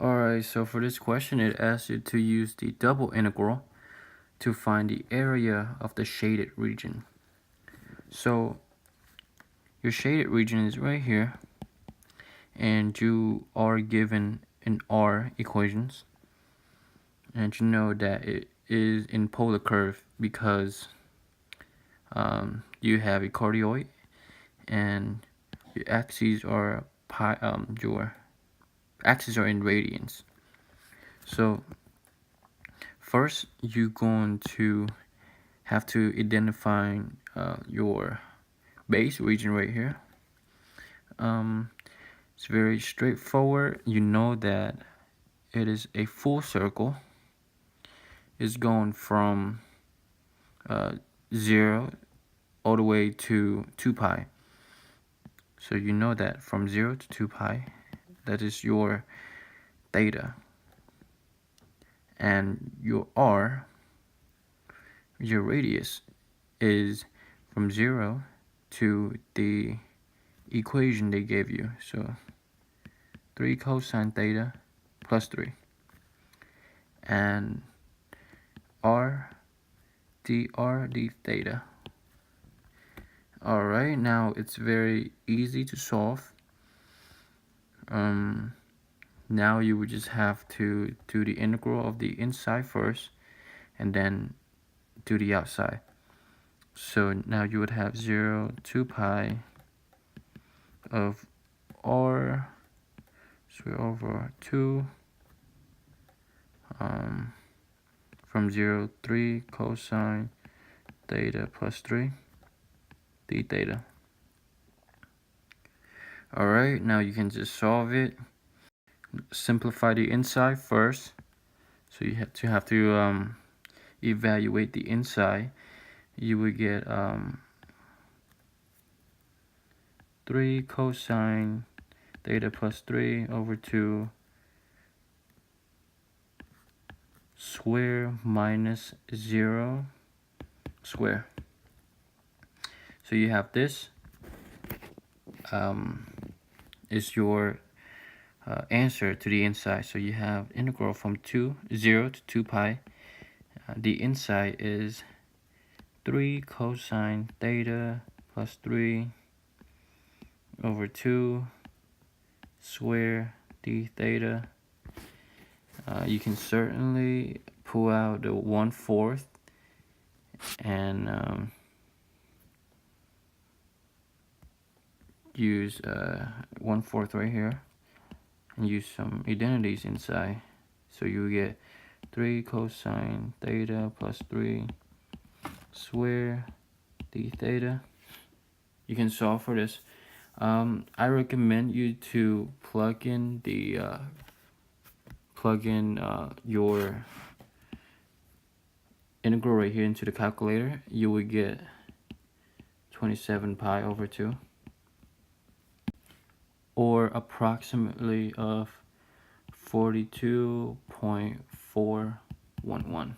Alright, so for this question, it asks you to use the double integral to find the area of the shaded region. So your shaded region is right here, and you are given an R equations, and you know that it is in polar curve because you have a cardioid and your axes are your axes are in radians. So first you're going to have to identify your base region right here. It's very straightforward. You know that it is a full circle. It's going from 0 all the way to 2 pi. So you know that from 0 to 2 pi, that is your theta. And your r, your radius, is from 0 to the equation they gave you. So 3 cosine theta plus 3. And r d theta. Alright, now it's very easy to solve. Now you would just have to do the integral of the inside first and then do the outside. So now you would have 0 2 pi of r square over 2 from 0 3 cosine theta plus 3 d theta. Alright, now you can just solve it. Simplify the inside first. So you have to evaluate the inside. You would get 3 cosine theta plus 3 over 2 square minus 0 square. So you have this is your answer to the inside. So you have integral from 0 to 2 pi. The inside is 3 cosine theta plus 3 over 2 square d theta. You can certainly pull out the 1/4 and use 1/4 right here and use some identities inside. So you get 3 cosine theta plus 3 square d theta. You can solve for this. I recommend you to plug in your integral right here into the calculator. You will get 27 pi over 2, or approximately of 42.411.